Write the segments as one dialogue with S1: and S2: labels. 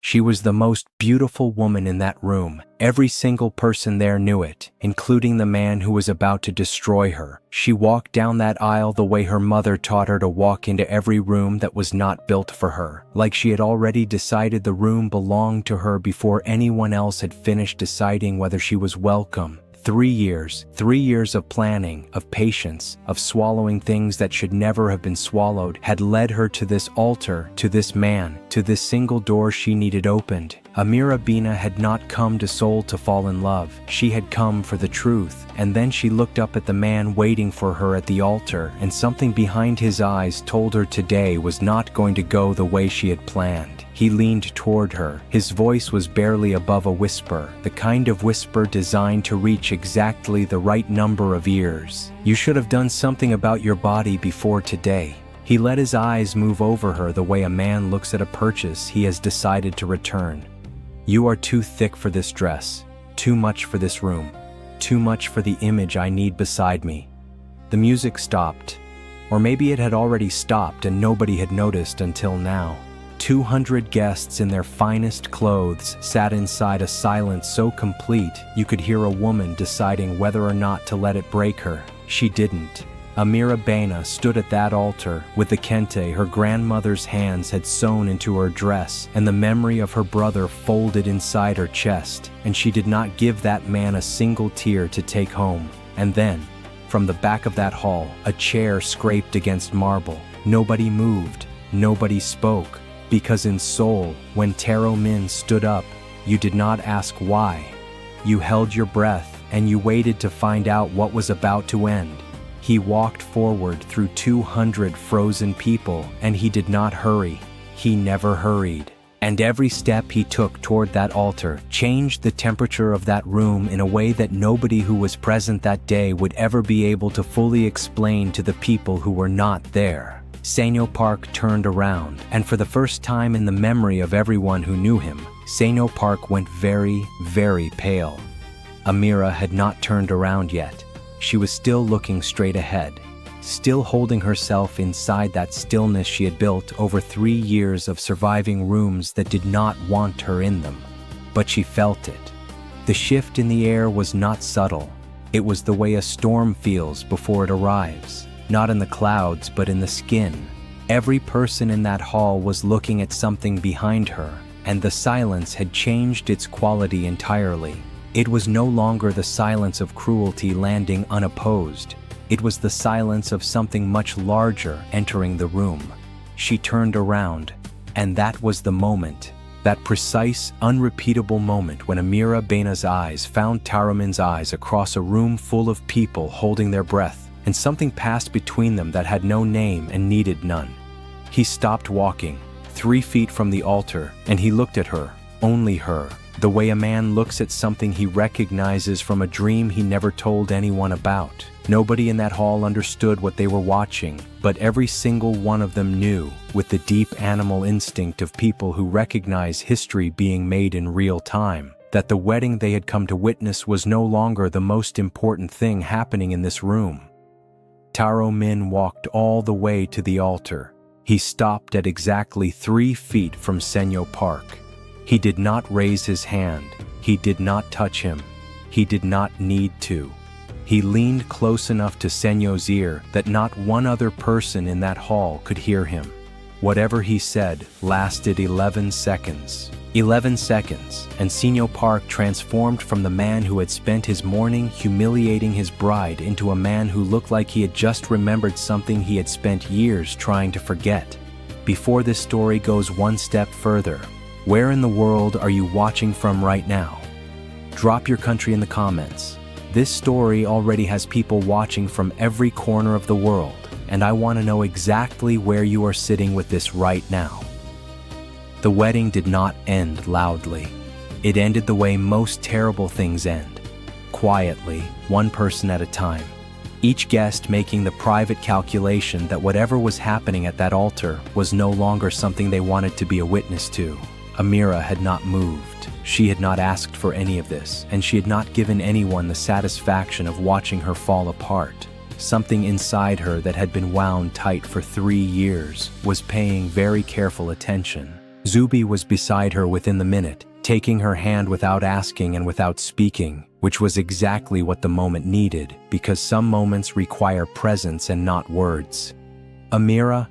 S1: She was the most beautiful woman in that room. Every single person there knew it, including the man who was about to destroy her. She walked down that aisle the way her mother taught her to walk into every room that was not built for her, like she had already decided the room belonged to her before anyone else had finished deciding whether she was welcome. 3 years of planning, of patience, of swallowing things that should never have been swallowed, had led her to this altar, to this man, to this single door she needed opened. Amira Bena had not come to Seoul to fall in love. She had come for the truth. And then she looked up at the man waiting for her at the altar, and something behind his eyes told her today was not going to go the way she had planned. He leaned toward her. His voice was barely above a whisper, the kind of whisper designed to reach exactly the right number of ears. "You should have done something about your body before today." He let his eyes move over her the way a man looks at a purchase he has decided to return. "You are too thick for this dress, too much for this room, too much for the image I need beside me." The music stopped. Or maybe it had already stopped and nobody had noticed until now. 200 guests in their finest clothes sat inside a silence so complete you could hear a woman deciding whether or not to let it break her. She didn't. Amira Bena stood at that altar with the kente her grandmother's hands had sewn into her dress and the memory of her brother folded inside her chest, and she did not give that man a single tear to take home. And then, from the back of that hall, a chair scraped against marble. Nobody moved, nobody spoke. Because in Seoul, when Taro Min stood up, you did not ask why. You held your breath and you waited to find out what was about to end. He walked forward through 200 frozen people and he did not hurry. He never hurried. And every step he took toward that altar changed the temperature of that room in a way that nobody who was present that day would ever be able to fully explain to the people who were not there. Seno Park turned around, and for the first time in the memory of everyone who knew him, Seno Park went very, very pale. Amira had not turned around yet. She was still looking straight ahead, still holding herself inside that stillness she had built over 3 years of surviving rooms that did not want her in them. But she felt it. The shift in the air was not subtle. It was the way a storm feels before it arrives. Not in the clouds, but in the skin. Every person in that hall was looking at something behind her, and the silence had changed its quality entirely. It was no longer the silence of cruelty landing unopposed. It was the silence of something much larger entering the room. She turned around, and that was the moment, that precise, unrepeatable moment when Amira Bena's eyes found Taro Min's eyes across a room full of people holding their breath. And something passed between them that had no name and needed none. He stopped walking, 3 feet from the altar, and he looked at her, only her, the way a man looks at something he recognizes from a dream he never told anyone about. Nobody in that hall understood what they were watching, but every single one of them knew, with the deep animal instinct of people who recognize history being made in real time, that the wedding they had come to witness was no longer the most important thing happening in this room. Taro Min walked all the way to the altar. He stopped at exactly 3 feet from Seno Park. He did not raise his hand. He did not touch him. He did not need to. He leaned close enough to Seno's ear that not one other person in that hall could hear him. Whatever he said lasted 11 seconds. 11 seconds, and Seno Park transformed from the man who had spent his morning humiliating his bride into a man who looked like he had just remembered something he had spent years trying to forget. Before this story goes one step further, where in the world are you watching from right now? Drop your country in the comments. This story already has people watching from every corner of the world, and I want to know exactly where you are sitting with this right now. The wedding did not end loudly. It ended the way most terrible things end, quietly, one person at a time. Each guest making the private calculation that whatever was happening at that altar was no longer something they wanted to be a witness to. Amira had not moved. She had not asked for any of this, and she had not given anyone the satisfaction of watching her fall apart. Something inside her that had been wound tight for 3 years was paying very careful attention. Zubi was beside her within the minute, taking her hand without asking and without speaking, which was exactly what the moment needed, because some moments require presence and not words. "Amira?"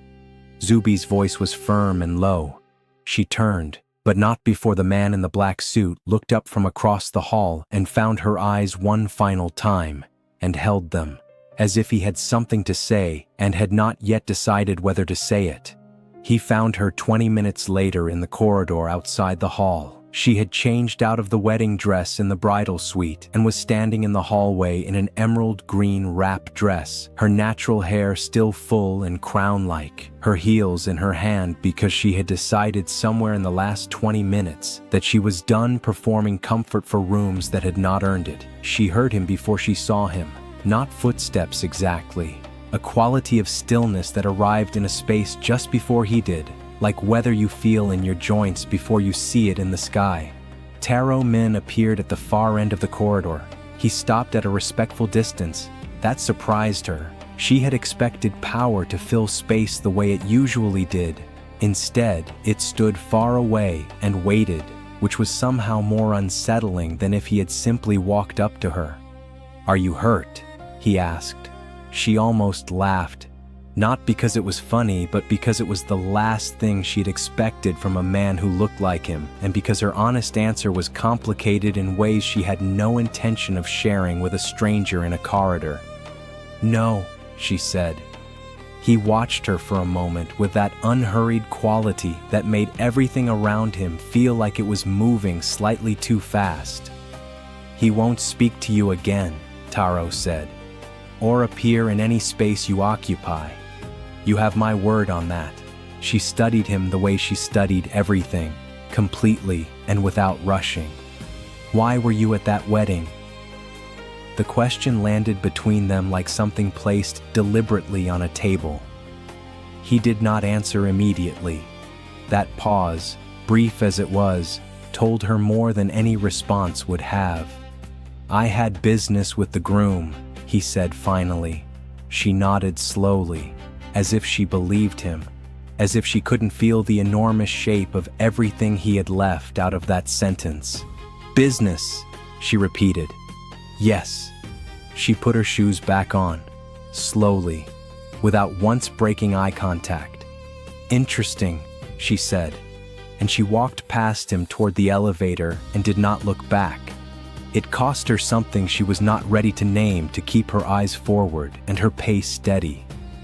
S1: Zubi's voice was firm and low. She turned, but not before the man in the black suit looked up from across the hall and found her eyes one final time, and held them, as if he had something to say and had not yet decided whether to say it. He found her 20 minutes later in the corridor outside the hall. She had changed out of the wedding dress in the bridal suite and was standing in the hallway in an emerald green wrap dress, her natural hair still full and crown-like, her heels in her hand because she had decided somewhere in the last 20 minutes that she was done performing comfort for rooms that had not earned it. She heard him before she saw him, not footsteps exactly, a quality of stillness that arrived in a space just before he did, like weather you feel in your joints before you see it in the sky. Taro Min appeared at the far end of the corridor. He stopped at a respectful distance. That surprised her. She had expected power to fill space the way it usually did. Instead, it stood far away and waited, which was somehow more unsettling than if he had simply walked up to her. "Are you hurt?" he asked. She almost laughed. Not because it was funny, but because it was the last thing she'd expected from a man who looked like him, and because her honest answer was complicated in ways she had no intention of sharing with a stranger in a corridor. "No," she said. He watched her for a moment with that unhurried quality that made everything around him feel like it was moving slightly too fast. "He won't speak to you again," Taro said, "or appear in any space you occupy. You have my word on that." She studied him the way she studied everything, completely and without rushing. "Why were you at that wedding?" The question landed between them like something placed deliberately on a table. He did not answer immediately. That pause, brief as it was, told her more than any response would have. "I had business with the groom," he said finally. She nodded slowly, as if she believed him, as if she couldn't feel the enormous shape of everything he had left out of that sentence. "Business," she repeated. "Yes." She put her shoes back on, slowly, without once breaking eye contact. "Interesting," she said, and she walked past him toward the elevator and did not look back. It cost her something she was not ready to name to keep her eyes forward and her pace steady.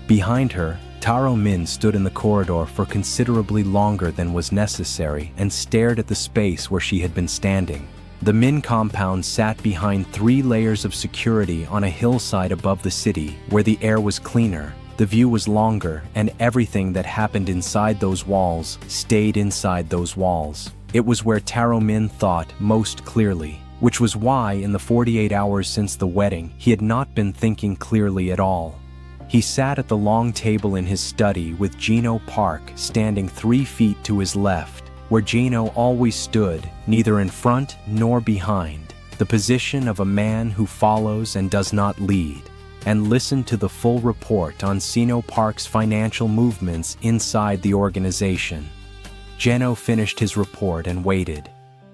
S1: Behind her, Taro Min stood in the corridor for considerably longer than was necessary and stared at the space where she had been standing. The Min compound sat behind 3 layers of security on a hillside above the city, where the air was cleaner, the view was longer, and everything that happened inside those walls stayed inside those walls. It was where Taro Min thought most clearly, which was why in the 48 hours since the wedding he had not been thinking clearly at all. He sat at the long table in his study with Gino Park standing 3 feet to his left, where Gino always stood, neither in front nor behind, the position of a man who follows and does not lead, and listened to the full report on Seno Park's financial movements inside the organization. Gino finished his report and waited.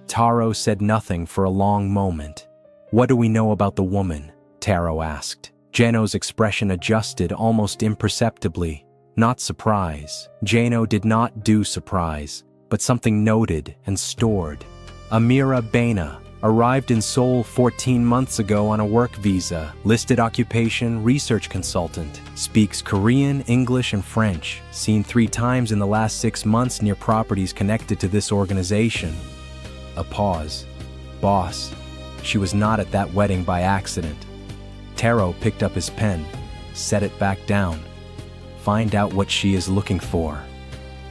S1: Taro said nothing for a long moment. "What do we know about the woman?" Taro asked. Geno's expression adjusted almost imperceptibly. Not surprise. Geno did not do surprise, but something noted and stored. Amira Bena arrived in Seoul 14 months ago on a work visa, listed occupation research consultant, speaks Korean, English, and French, seen 3 times in the last 6 months near properties connected to this organization. A pause. "Boss, she was not at that wedding by accident." Taro picked up his pen, set it back down. "Find out what she is looking for."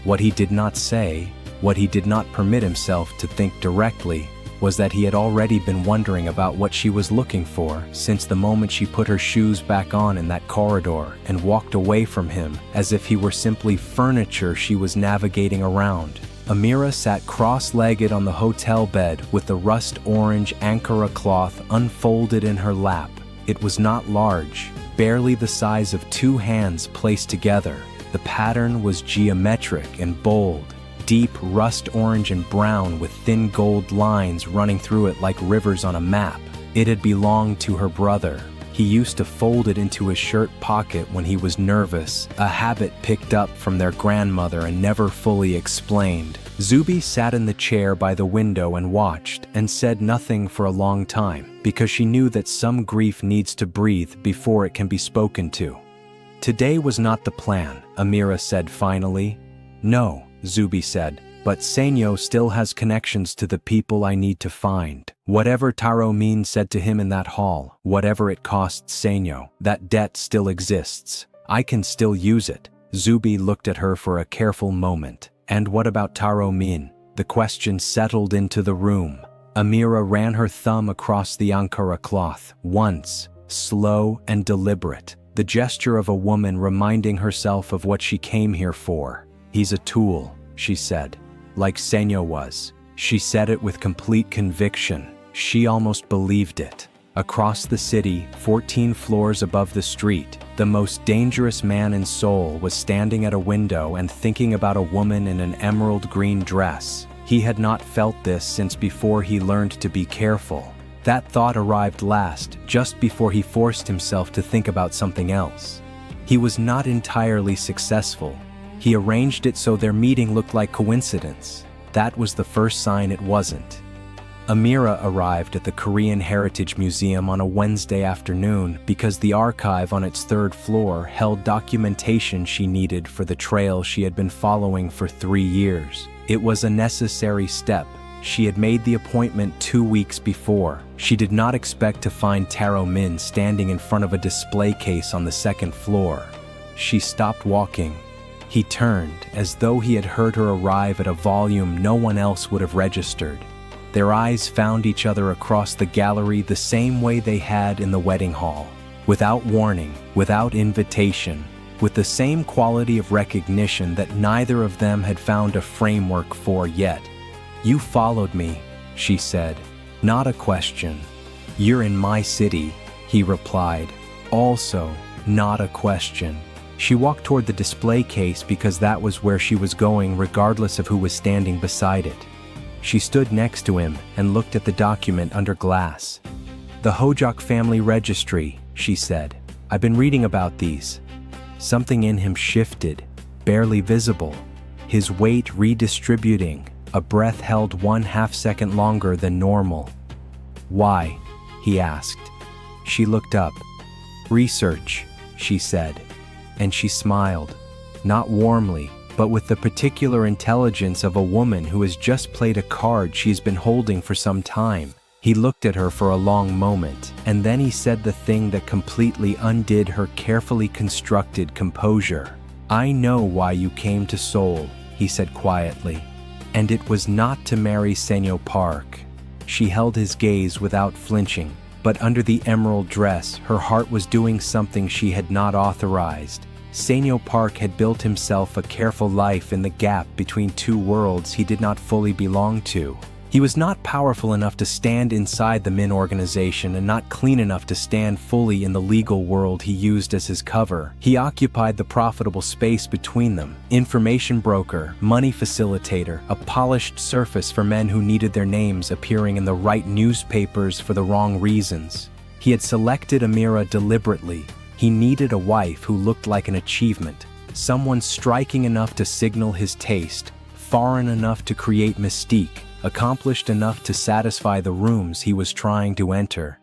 S1: What he did not say, what he did not permit himself to think directly, was that he had already been wondering about what she was looking for since the moment she put her shoes back on in that corridor and walked away from him as if he were simply furniture she was navigating around. Amira sat cross-legged on the hotel bed with the rust-orange Ankara cloth unfolded in her lap. It was not large, barely the size of 2 hands placed together. The pattern was geometric and bold. deep rust orange and brown with thin gold lines running through it like rivers on a map. It had belonged to her brother. He used to fold it into his shirt pocket when he was nervous, a habit picked up from their grandmother and never fully explained. Zubi sat in the chair by the window and watched and said nothing for a long time, because she knew that some grief needs to breathe before it can be spoken to. Today was not the plan, Amira said finally. No, Zubi said, but Seno still has connections to the people I need to find. Whatever Taro Min said to him in that hall, whatever it costs Seno, that debt still exists. I can still use it. Zubi looked at her for a careful moment. And what about Taro Min? The question settled into the room. Amira ran her thumb across the Ankara cloth, once, slow and deliberate, the gesture of a woman reminding herself of what she came here for. He's a tool, she said. Like Seno was. She said it with complete conviction. She almost believed it. Across the city, 14 floors above the street, the most dangerous man in Seoul was standing at a window and thinking about a woman in an emerald green dress. He had not felt this since before he learned to be careful. That thought arrived last, just before he forced himself to think about something else. He was not entirely successful. He arranged it so their meeting looked like coincidence. That was the first sign it wasn't. Amira arrived at the Korean Heritage Museum on a Wednesday afternoon because the archive on its third floor held documentation she needed for the trail she had been following for 3 years. It was a necessary step. She had made the appointment 2 weeks before. She did not expect to find Taro Min standing in front of a display case on the second floor. She stopped walking. He turned, as though he had heard her arrive at a volume no one else would have registered. Their eyes found each other across the gallery the same way they had in the wedding hall. Without warning, without invitation, with the same quality of recognition that neither of them had found a framework for yet. You followed me, she said. Not a question. You're in my city, he replied. Also, not a question. She walked toward the display case because that was where she was going regardless of who was standing beside it. She stood next to him and looked at the document under glass. The Hojok family registry, she said. I've been reading about these. Something in him shifted, barely visible, his weight redistributing, a breath held 1/2 second longer than normal. Why? He asked. She looked up. Research, she said. And she smiled, not warmly, but with the particular intelligence of a woman who has just played a card she's been holding for some time. He looked at her for a long moment, and then he said the thing that completely undid her carefully constructed composure. I know why you came to Seoul, he said quietly. And it was not to marry Seno Park. She held his gaze without flinching. But under the emerald dress, her heart was doing something she had not authorized. Seno Park had built himself a careful life in the gap between two worlds he did not fully belong to. He was not powerful enough to stand inside the Min organization and not clean enough to stand fully in the legal world he used as his cover. He occupied the profitable space between them. Information broker, money facilitator, a polished surface for men who needed their names appearing in the right newspapers for the wrong reasons. He had selected Amira deliberately. He needed a wife who looked like an achievement, someone striking enough to signal his taste, foreign enough to create mystique, accomplished enough to satisfy the rooms he was trying to enter.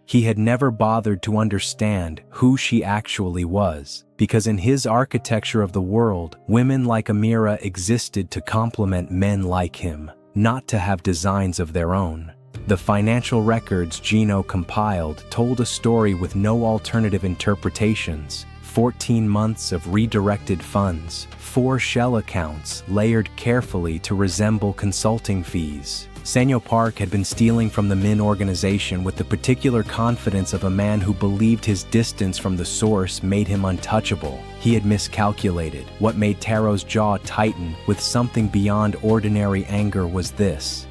S1: He had never bothered to understand who she actually was, because in his architecture of the world, women like Amira existed to complement men like him, not to have designs of their own. The financial records Gino compiled told a story with no alternative interpretations. 14 months of redirected funds, 4 shell accounts layered carefully to resemble consulting fees. Seno Park had been stealing from the Min organization with the particular confidence of a man who believed his distance from the source made him untouchable. He had miscalculated. What made Taro's jaw tighten with something beyond ordinary anger was this.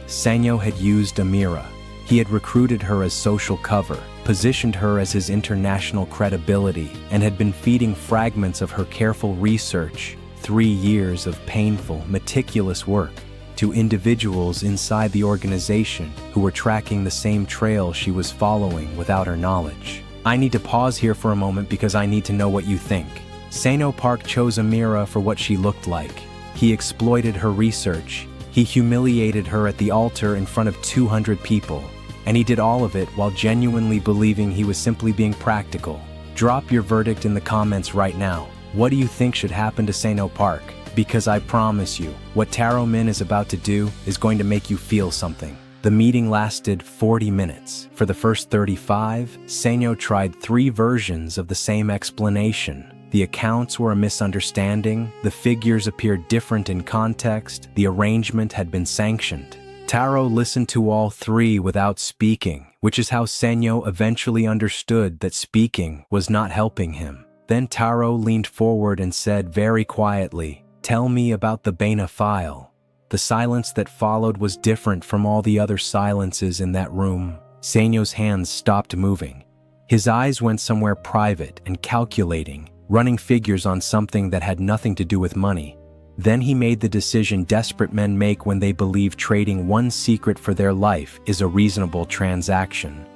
S1: Seno had used Amira. He had recruited her as social cover, positioned her as his international credibility, and had been feeding fragments of her careful research, 3 years of painful, meticulous work to individuals inside the organization who were tracking the same trail she was following without her knowledge. I need to pause here for a moment because I need to know what you think. Seno Park chose Amira for what she looked like. He exploited her research. He humiliated her at the altar in front of 200 people. And he did all of it while genuinely believing he was simply being practical. Drop your verdict in the comments right now. What do you think should happen to Seno Park? Because I promise you, what Taro Min is about to do is going to make you feel something. The meeting lasted 40 minutes. For the first 35, Seno tried 3 versions of the same explanation. The accounts were a misunderstanding, the figures appeared different in context, the arrangement had been sanctioned. Taro listened to all 3 without speaking, which is how Seno eventually understood that speaking was not helping him. Then Taro leaned forward and said very quietly, "Tell me about the Bena file." The silence that followed was different from all the other silences in that room. Seno's hands stopped moving. His eyes went somewhere private and calculating, running figures on something that had nothing to do with money. Then he made the decision desperate men make when they believe trading one secret for their life is a reasonable transaction.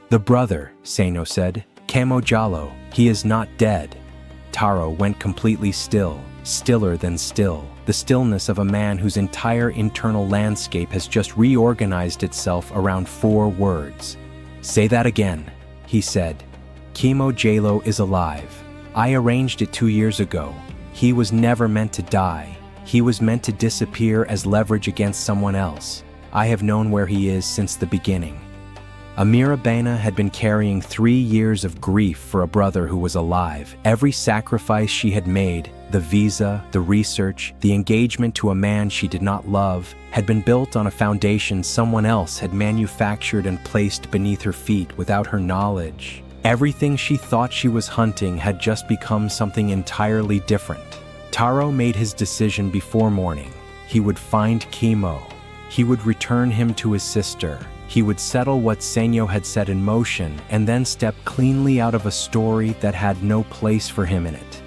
S1: "The brother," Seno said, "Kemo Jalo, he is not dead." Taro went completely still, stiller than still, the stillness of a man whose entire internal landscape has just reorganized itself around 4 words. "Say that again," he said. "Kemo Jalo is alive. I arranged it 2 years ago. He was never meant to die. He was meant to disappear as leverage against someone else. I have known where he is since the beginning." Amira Bena had been carrying 3 years of grief for a brother who was alive. Every sacrifice she had made, the visa, the research, the engagement to a man she did not love, had been built on a foundation someone else had manufactured and placed beneath her feet without her knowledge. Everything she thought she was hunting had just become something entirely different. Taro made his decision before morning. He would find Kemo. He would return him to his sister. He would settle what Seno had set in motion and then step cleanly out of a story that had no place for him in it.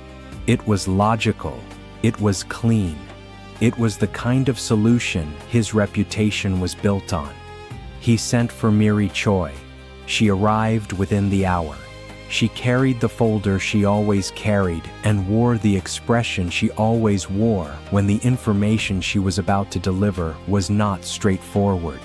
S1: It was logical. It was clean. It was the kind of solution his reputation was built on. He sent for Miri Choi. She arrived within the hour. She carried the folder she always carried and wore the expression she always wore when the information she was about to deliver was not straightforward.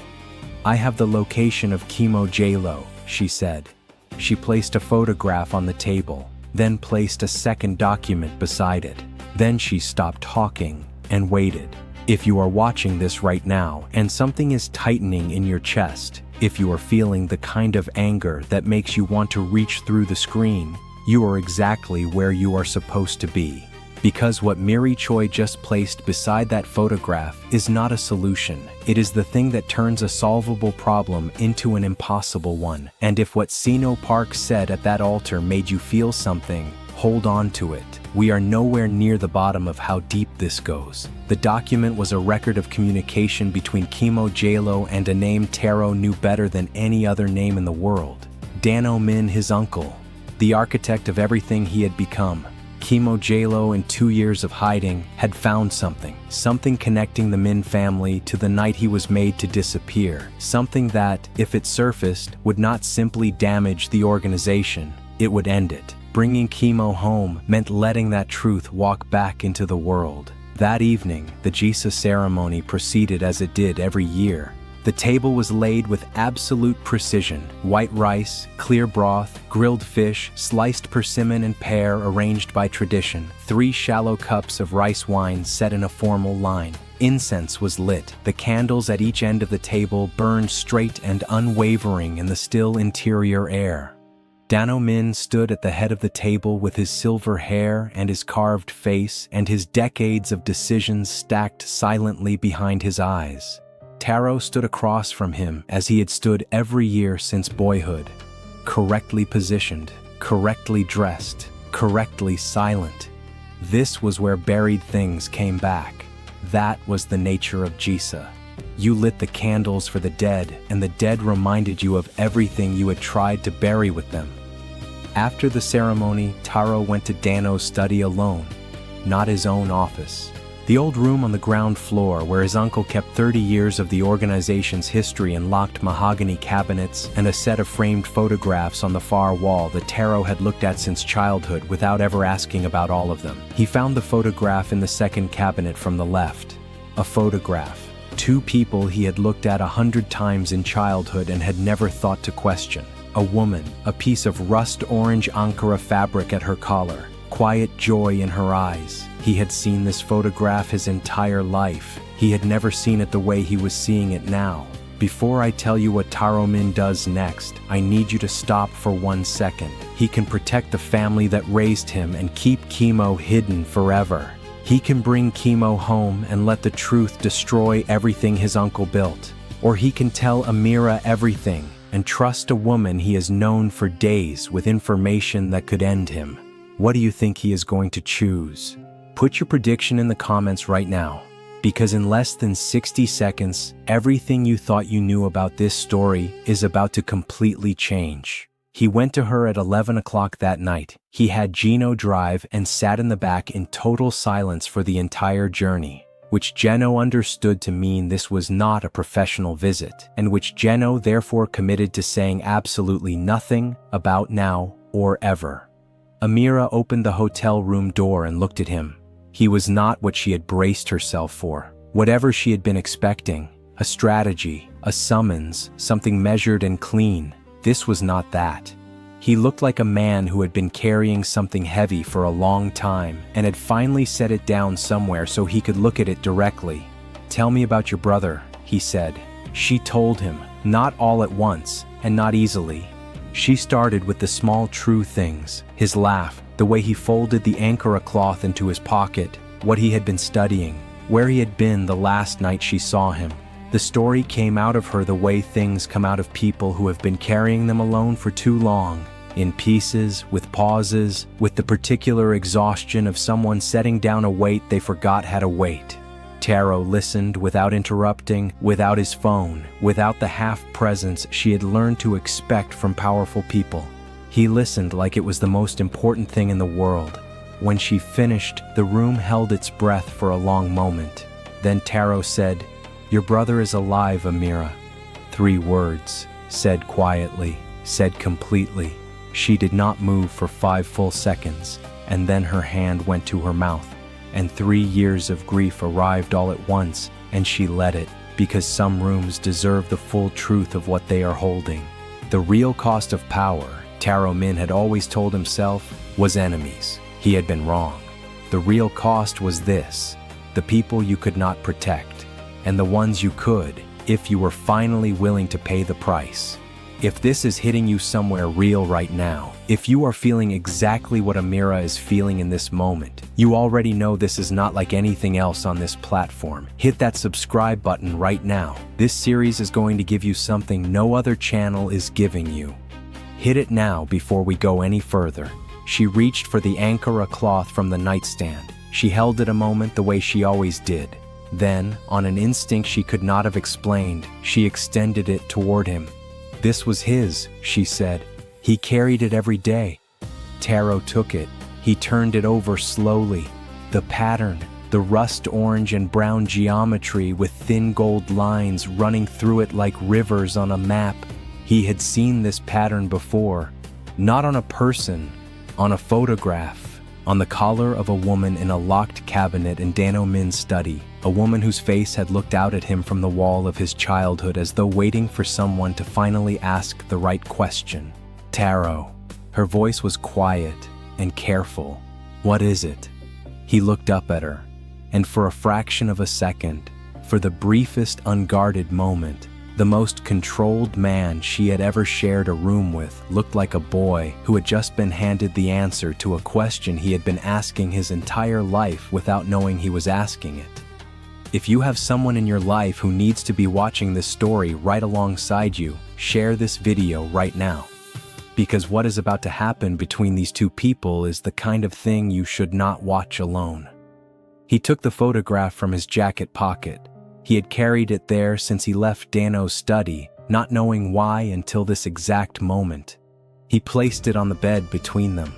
S1: "I have the location of Kemo Jalo," she said. She placed a photograph on the table, then placed a second document beside it. Then she stopped talking and waited. If you are watching this right now and something is tightening in your chest, if you are feeling the kind of anger that makes you want to reach through the screen, you are exactly where you are supposed to be. Because what Miri Choi just placed beside that photograph is not a solution. It is the thing that turns a solvable problem into an impossible one. And if what Seno Park said at that altar made you feel something, hold on to it. We are nowhere near the bottom of how deep this goes. The document was a record of communication between Kemo Jalo and a name Taro knew better than any other name in the world. Taro Min, his uncle, the architect of everything he had become. Kemo Jalo, in 2 years of hiding, had found something connecting the Min family to the night he was made to disappear. Something that, if it surfaced, would not simply damage the organization, it would end it. Bringing Kemo home meant letting that truth walk back into the world. That evening, the Jisa ceremony proceeded as it did every year. The table was laid with absolute precision. White rice, clear broth, grilled fish, sliced persimmon and pear arranged by tradition. 3 shallow cups of rice wine set in a formal line. Incense was lit. The candles at each end of the table burned straight and unwavering in the still interior air. Taro Min stood at the head of the table with his silver hair and his carved face and his decades of decisions stacked silently behind his eyes. Taro stood across from him as he had stood every year since boyhood. Correctly positioned, correctly dressed, correctly silent. This was where buried things came back. That was the nature of Jisa. You lit the candles for the dead, and the dead reminded you of everything you had tried to bury with them. After the ceremony, Taro went to Dano's study alone. not his own office. The old room on the ground floor where his uncle kept 30 years of the organization's history in locked mahogany cabinets and a set of framed photographs on the far wall that Taro had looked at since childhood without ever asking about all of them. He found the photograph in the second cabinet from the left. A photograph. Two people he had looked at 100 times in childhood and had never thought to question. A woman, a piece of rust-orange Ankara fabric at her collar, quiet joy in her eyes. He had seen this photograph his entire life. He had never seen it the way he was seeing it now. Before I tell you what Taro Min does next, I need you to stop for 1 second. He can protect the family that raised him and keep Kemo hidden forever. He can bring Kemo home and let the truth destroy everything his uncle built. Or he can tell Amira everything and trust a woman he has known for days with information that could end him. What do you think he is going to choose? Put your prediction in the comments right now, because in less than 60 seconds, everything you thought you knew about this story is about to completely change. He went to her at 11 o'clock that night. He had Gino drive and sat in the back in total silence for the entire journey, which Geno understood to mean this was not a professional visit, and which Geno therefore committed to saying absolutely nothing about now or ever. Amira opened the hotel room door and looked at him. He was not what she had braced herself for. Whatever she had been expecting, a strategy, a summons, something measured and clean, this was not that. He looked like a man who had been carrying something heavy for a long time and had finally set it down somewhere so he could look at it directly. "Tell me about your brother," he said. She told him, not all at once and not easily. She started with the small true things, his laugh, the way he folded the Ankara cloth into his pocket, what he had been studying, where he had been the last night she saw him. The story came out of her the way things come out of people who have been carrying them alone for too long, in pieces, with pauses, with the particular exhaustion of someone setting down a weight they forgot had a weight. Taro listened without interrupting, without his phone, without the half-presence she had learned to expect from powerful people. He listened like it was the most important thing in the world. When she finished, the room held its breath for a long moment. Then Taro said, "Your brother is alive, Amira." 3 words, said quietly, said completely. She did not move for 5 full seconds, and then her hand went to her mouth, and 3 years of grief arrived all at once, and she let it, because some rooms deserve the full truth of what they are holding. The real cost of power, Taro Min had always told himself, was enemies. He had been wrong. The real cost was this: the people you could not protect, and the ones you could, if you were finally willing to pay the price. If this is hitting you somewhere real right now, if you are feeling exactly what Amira is feeling in this moment, you already know this is not like anything else on this platform. Hit that subscribe button right now. This series is going to give you something no other channel is giving you. Hit it now before we go any further. She reached for the Ankara cloth from the nightstand. She held it a moment the way she always did. Then, on an instinct she could not have explained, she extended it toward him. "This was his," she said. "He carried it every day." Taro took it. He turned it over slowly. The pattern, the rust orange and brown geometry with thin gold lines running through it like rivers on a map. He had seen this pattern before. Not on a person, on a photograph. On the collar of a woman in a locked cabinet in Taro Min's study. A woman whose face had looked out at him from the wall of his childhood as though waiting for someone to finally ask the right question. "Taro." Her voice was quiet and careful. "What is it?" He looked up at her, and for a fraction of a second, for the briefest unguarded moment, the most controlled man she had ever shared a room with looked like a boy who had just been handed the answer to a question he had been asking his entire life without knowing he was asking it. If you have someone in your life who needs to be watching this story right alongside you, share this video right now. Because what is about to happen between these two people is the kind of thing you should not watch alone. He took the photograph from his jacket pocket. He had carried it there since he left Dano's study, not knowing why until this exact moment. He placed it on the bed between them.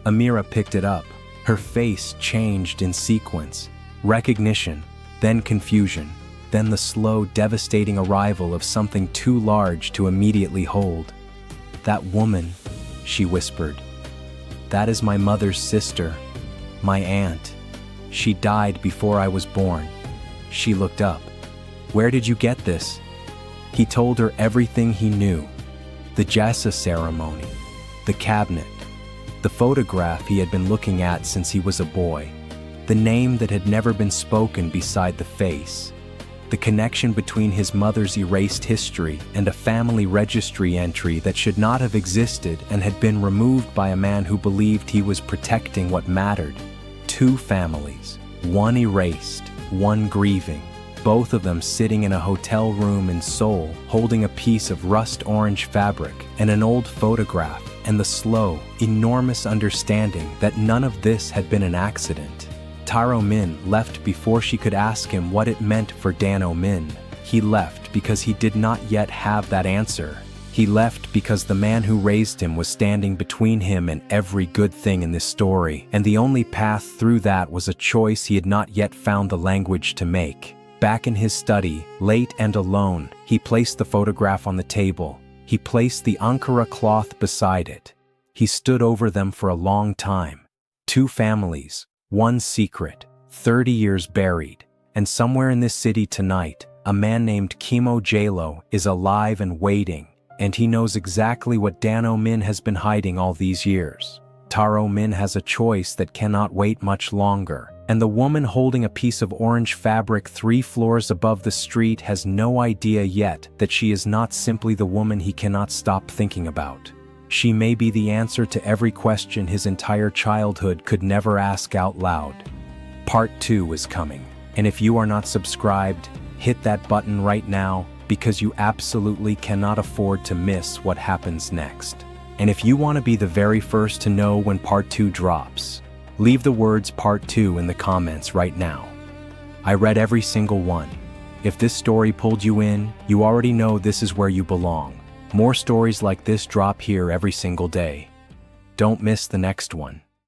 S1: Amira picked it up. Her face changed in sequence. Recognition, then confusion, then the slow, devastating arrival of something too large to immediately hold. "That woman," she whispered. "That is my mother's sister, my aunt. She died before I was born." She looked up. "Where did you get this?" He told her everything he knew. The jasa ceremony, the cabinet, the photograph he had been looking at since he was a boy, the name that had never been spoken beside the face, the connection between his mother's erased history and a family registry entry that should not have existed and had been removed by a man who believed he was protecting what mattered. Two families, one erased, one grieving, both of them sitting in a hotel room in Seoul, holding a piece of rust orange fabric and an old photograph, and the slow, enormous understanding that none of this had been an accident. Taro Min left before she could ask him what it meant for Dano Min. He left because he did not yet have that answer. He left because the man who raised him was standing between him and every good thing in this story, and the only path through that was a choice he had not yet found the language to make. Back in his study, late and alone, he placed the photograph on the table. He placed the Ankara cloth beside it. He stood over them for a long time. Two families, one secret, 30 years buried, and somewhere in this city tonight, a man named Kemo Jalo is alive and waiting, and he knows exactly what Dano Min has been hiding all these years. Taro Min has a choice that cannot wait much longer, and the woman holding a piece of orange fabric 3 floors above the street has no idea yet that she is not simply the woman he cannot stop thinking about. She may be the answer to every question his entire childhood could never ask out loud. Part 2 is coming, and if you are not subscribed, hit that button right now because you absolutely cannot afford to miss what happens next. And if you want to be the very first to know when Part 2 drops, leave the words Part 2 in the comments right now. I read every single one. If this story pulled you in, you already know this is where you belong. More stories like this drop here every single day. Don't miss the next one.